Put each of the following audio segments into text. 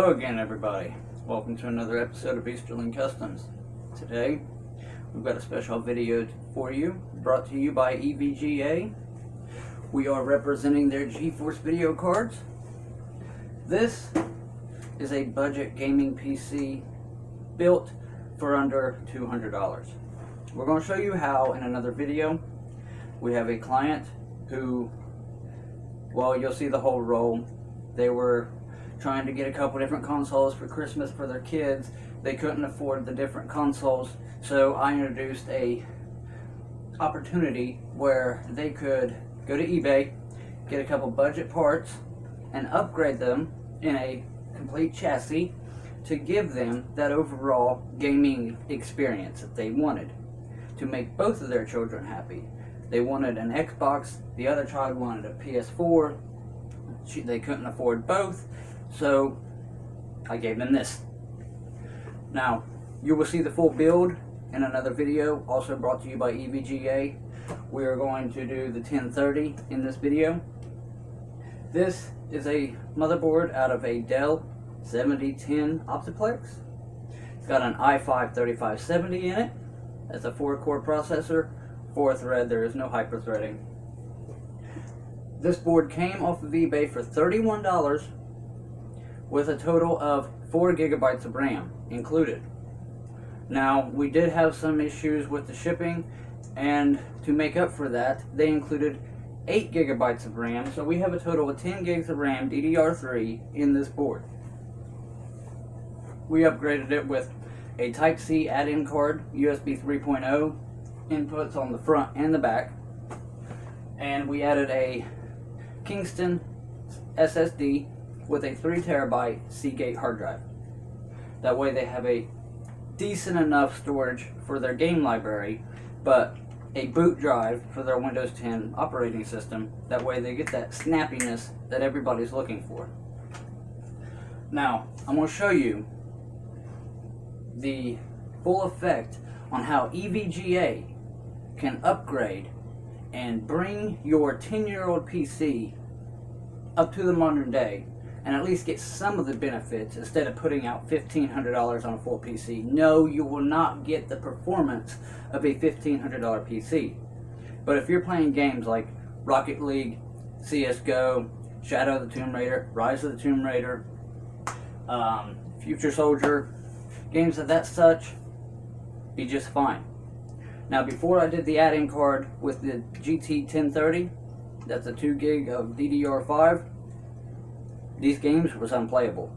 Hello again, everybody. Welcome to another episode of EVGA LINK Customs. Today, we've got a special video for you, brought to you by EVGA. We are representing their GeForce video cards. This is a budget gaming PC built for under $200. We're going to show you how in another video. We have a client who, well, you'll see the whole roll. They were trying to get a couple different consoles for Christmas for their kids. They couldn't afford the different consoles, so I introduced a opportunity where they could go to eBay, get a couple budget parts, and upgrade them in a complete chassis to give them that overall gaming experience that they wanted, to make both of their children happy. They wanted an Xbox, the other child wanted a PS4. They couldn't afford both, so I gave them this. Now, you will see the full build in another video, also brought to you by EVGA. We are going to do the 1030 in this video. This is a motherboard out of a Dell 7010 Optiplex. It's got an i5-3570 in it. That's a 4-core processor, 4-thread. There is no hyper-threading. This board came off of eBay for $31 with a total of 4 gigabytes of RAM included. Now, we did have some issues with the shipping, and to make up for that, they included 8 gigabytes of RAM, so we have a total of 10 gigs of RAM DDR3 in this board. We upgraded it with a Type-C add-in card, USB 3.0 inputs on the front and the back, and we added a Kingston SSD with a 3 terabyte Seagate hard drive. That way they have a decent enough storage for their game library, but a boot drive for their Windows 10 operating system. That way they get that snappiness that everybody's looking for. Now, I'm going to show you the full effect on how EVGA can upgrade and bring your 10-year-old PC up to the modern day and at least get some of the benefits instead of putting out $1,500 on a full PC. No, you will not get the performance of a $1,500 PC. But if you're playing games like Rocket League, CSGO, Shadow of the Tomb Raider, Rise of the Tomb Raider, Future Soldier, games of that such, be just fine. Now, before I did the add-in card with the GT 1030, that's a 2 gig of DDR5, these games was unplayable.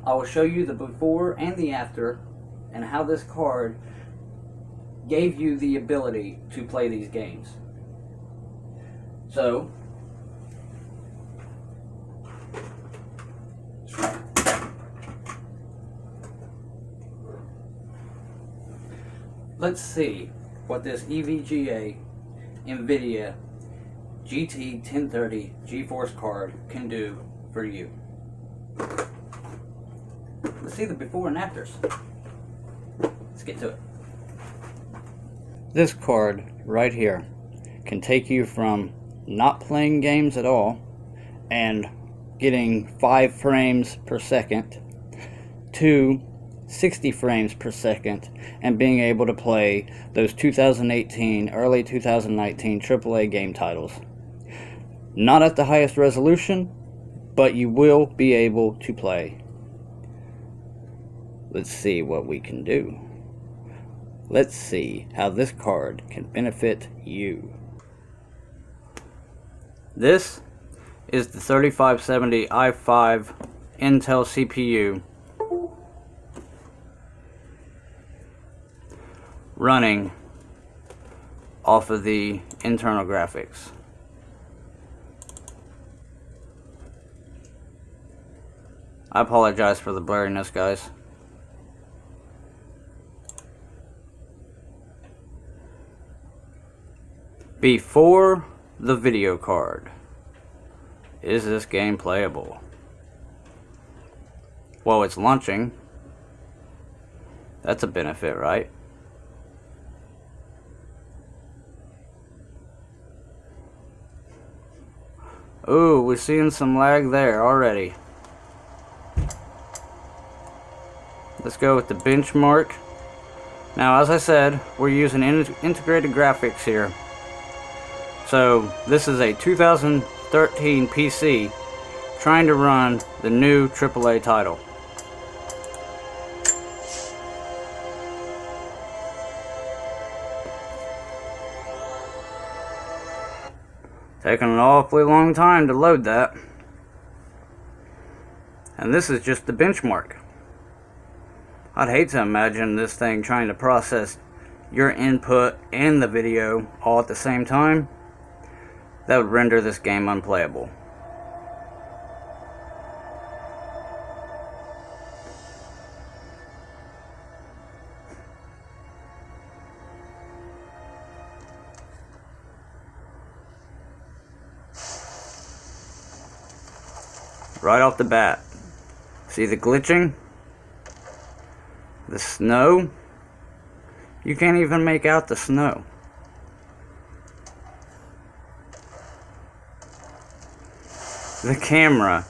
I will show you the before and the after and how this card gave you the ability to play these games. So, let's see what this EVGA NVIDIA GT 1030 GeForce card can do for you. Let's see the before and afters. Let's get to it. This card right here can take you from not playing games at all and getting 5 frames per second to 60 frames per second and being able to play those 2018, early 2019 AAA game titles. Not at the highest resolution, but you will be able to play. Let's see what we can do. Let's see how this card can benefit you. This is the 3570 i5 Intel CPU running off of the internal graphics. I apologize for the blurriness, guys. Before the video card, is this game playable? Well, it's launching. That's a benefit, right? Ooh, we're seeing some lag there already. let's go with the benchmark. Now, as I said, we're using integrated graphics here. So this is a 2013 PC trying to run the new AAA title. Taking an awfully long time to load that. And this is just the benchmark. I'd hate to imagine this thing trying to process your input and the video all at the same time. That would render this game unplayable. Right off the bat, see the glitching? The snow? You can't even make out the snow. The camera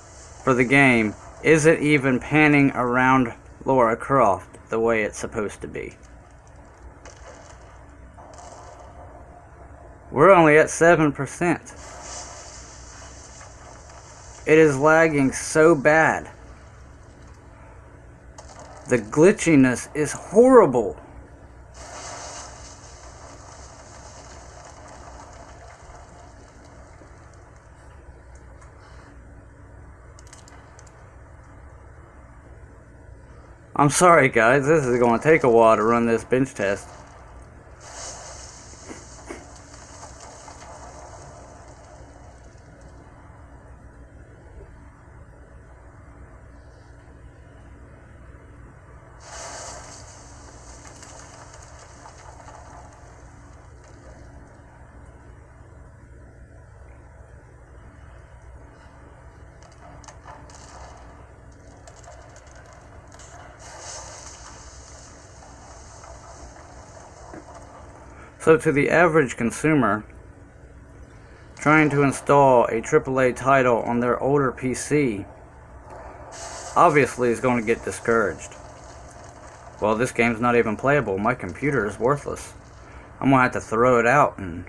for the game isn't even panning around Lara Croft the way it's supposed to be. We're only at 7%. It is lagging so bad. The glitchiness is horrible. I'm sorry guys, this is going to take a while to run this bench test. So to the average consumer trying to install a AAA title on their older PC, obviously is going to get discouraged. Well, this game's not even playable. My computer is worthless. I'm going to have to throw it out and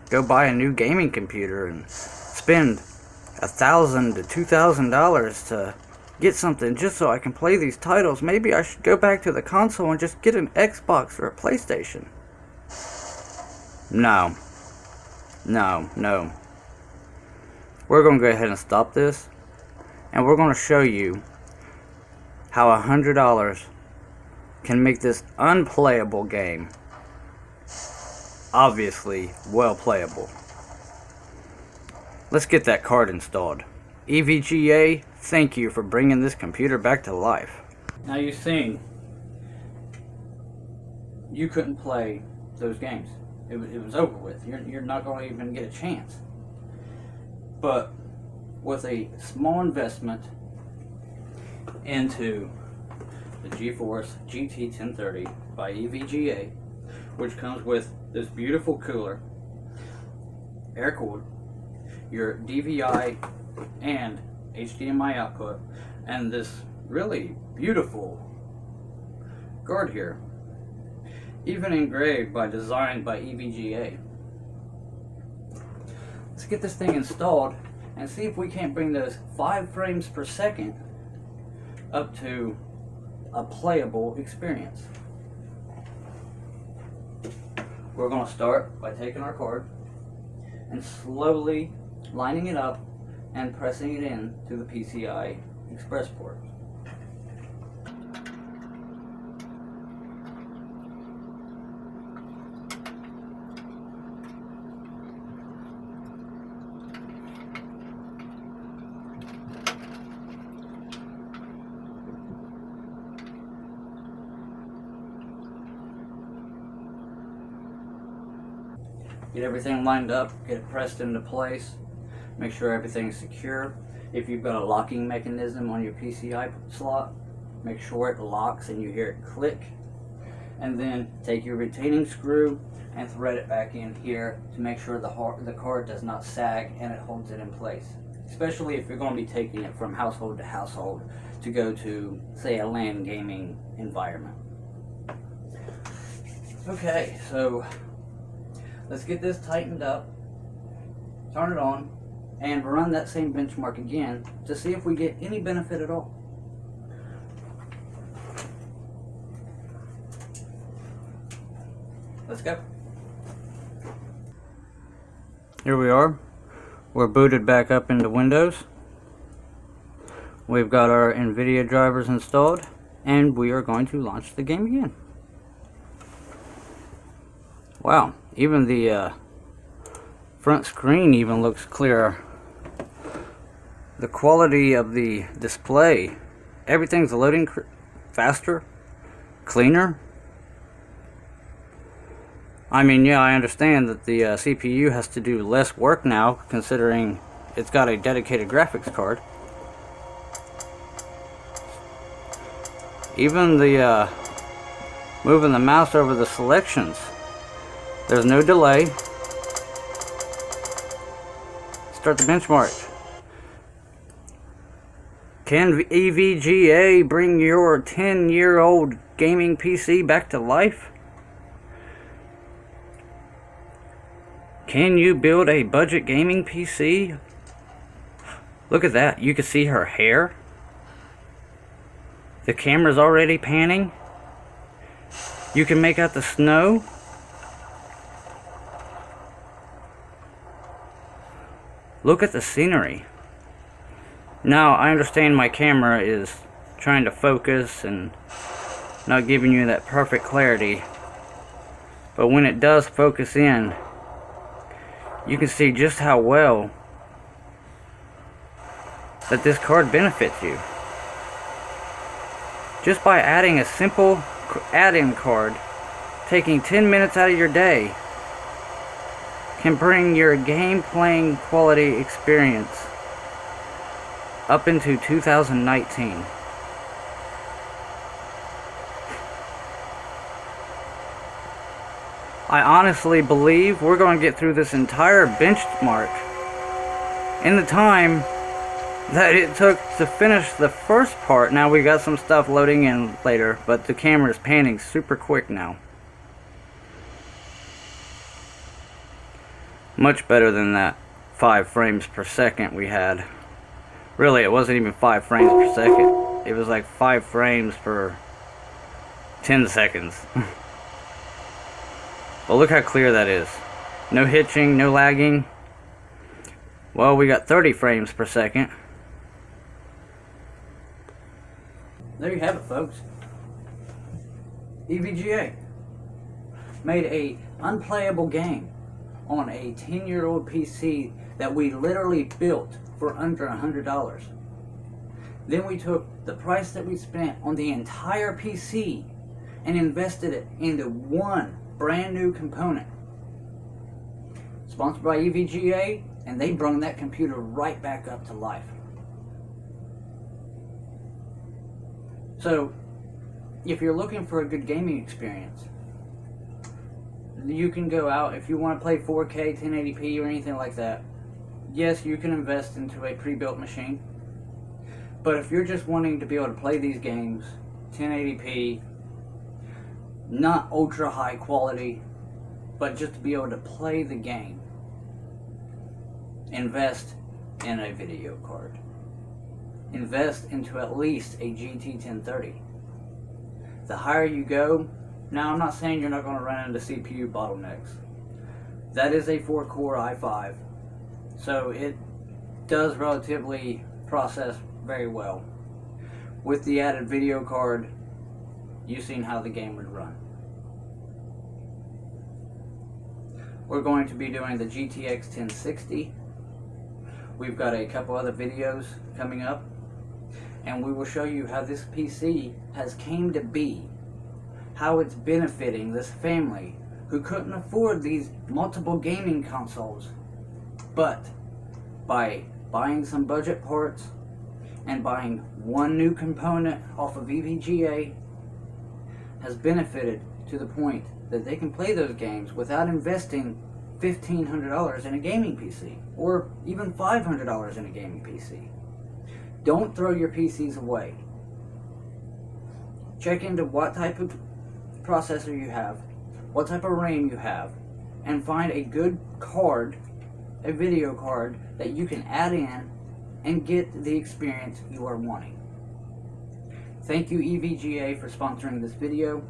go buy a new gaming computer and spend $1,000 to $2,000 to get something just so I can play these titles. Maybe I should go back to the console and just get an Xbox or a PlayStation. No. No, no. We're going to go ahead and stop this, and we're going to show you how $100 can make this unplayable game obviously well playable. Let's get that card installed. EVGA, thank you for bringing this computer back to life. Now you've seen you couldn't play those games. It was over with. You're not going to even get a chance. But with a small investment into the GeForce GT 1030 by EVGA, which comes with this beautiful cooler, air-cooled, your DVI and HDMI output, and this really beautiful guard here, even engraved by design by EVGA. Let's get this thing installed and see if we can't bring those 5 frames per second up to a playable experience. We're going to start by taking our card and slowly lining it up and pressing it in to the PCI Express port. Get everything lined up, get it pressed into place, make sure everything's secure. If you've got a locking mechanism on your PCI slot, make sure it locks and you hear it click. And then take your retaining screw and thread it back in here to make sure the card does not sag and it holds it in place. especially if you're going to be taking it from household to household to go to, say, a LAN gaming environment. Okay, so let's get this tightened up, turn it on, and run that same benchmark again to see if we get any benefit at all. Let's go. Here we are. We're booted back up into Windows. We've got our NVIDIA drivers installed, and we are going to launch the game again. Wow, even the front screen even looks clearer. The quality of the display, everything's loading faster, cleaner. I mean, yeah, I understand that the CPU has to do less work now, considering it's got a dedicated graphics card. Even the moving the mouse over the selections, there's no delay. Start the benchmark. Can EVGA bring your 10-year-old gaming PC back to life? Can you build a budget gaming PC? Look at that. You can see her hair. The camera's already panning. You can make out the snow. Look at the scenery. Now, I understand my camera is trying to focus and not giving you that perfect clarity. But when it does focus in, you can see just how well that this card benefits you. Just by adding a simple add-in card, taking 10 minutes out of your day can bring your game playing quality experience up into 2019. I honestly believe we're going to get through this entire benchmark in the time that it took to finish the first part. Now we got some stuff loading in later, but the camera is panning super quick now. Much better than that 5 frames per second we had. Really, it wasn't even 5 frames per second. It was like 5 frames per 10 seconds. But look how clear that is. No hitching, no lagging. Well, we got 30 frames per second. There you have it, folks. EVGA made a unplayable game on a 10-year-old PC that we literally built for under $100. Then we took the price that we spent on the entire PC and invested it into one brand new component. Sponsored by EVGA, and they brought that computer right back up to life. So, if you're looking for a good gaming experience, you can go out. If you want to play 4K, 1080p, or anything like that, yes, you can invest into a pre-built machine. But if you're just wanting to be able to play these games 1080p, not ultra high quality, but just to be able to play the game, invest in a video card. Invest into at least a GT 1030. The higher you go, now I'm not saying you're not going to run into CPU bottlenecks. That is a 4-core i5, so it does relatively process very well. With the added video card, you've seen how the game would run. We're going to be doing the GTX 1060. We've got a couple other videos coming up, and we will show you how this PC has came to be, how it's benefiting this family who couldn't afford these multiple gaming consoles, but by buying some budget parts and buying one new component off of EVGA, has benefited to the point that they can play those games without investing $1,500 in a gaming PC, or even $500 in a gaming PC. Don't throw your PCs away. Check into what type of processor you have, what type of RAM you have, and find a good card, a video card that you can add in and get the experience you are wanting. Thank you EVGA for sponsoring this video.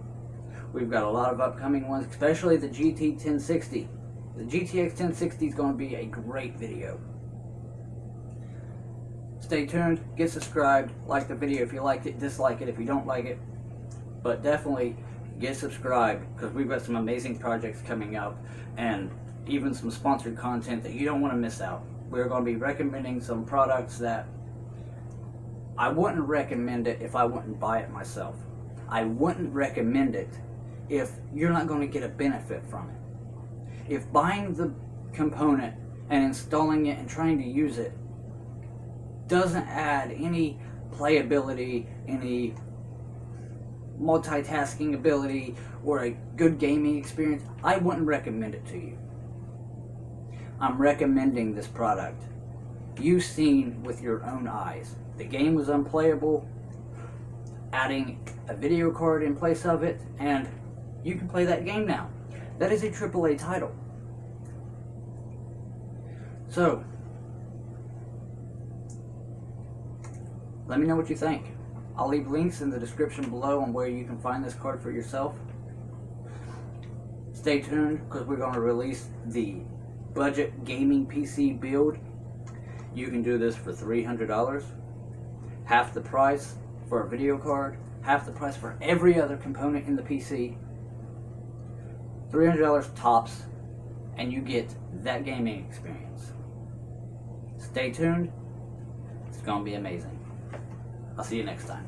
We've got a lot of upcoming ones, especially the GT 1060. The GTX 1060 is going to be a great video. Stay tuned, get subscribed, like the video if you liked it, dislike it if you don't like it. But definitely get subscribed, because we've got some amazing projects coming up and even some sponsored content that you don't want to miss out. We're going to be recommending some products that I wouldn't recommend it if I wouldn't buy it myself. I wouldn't recommend it if you're not going to get a benefit from it. If buying the component and installing it and trying to use it doesn't add any playability, any multitasking ability, or a good gaming experience, I wouldn't recommend it to you. I'm recommending this product. You've seen with your own eyes. The game was unplayable. Adding a video card in place of it, and you can play that game now. That is a AAA title. So, let me know what you think. I'll leave links in the description below on where you can find this card for yourself. Stay tuned, because we're going to release the budget gaming PC build. You can do this for $300. Half the price for a video card, half the price for every other component in the PC. $300 tops, and you get that gaming experience. Stay tuned. It's going to be amazing. I'll see you next time.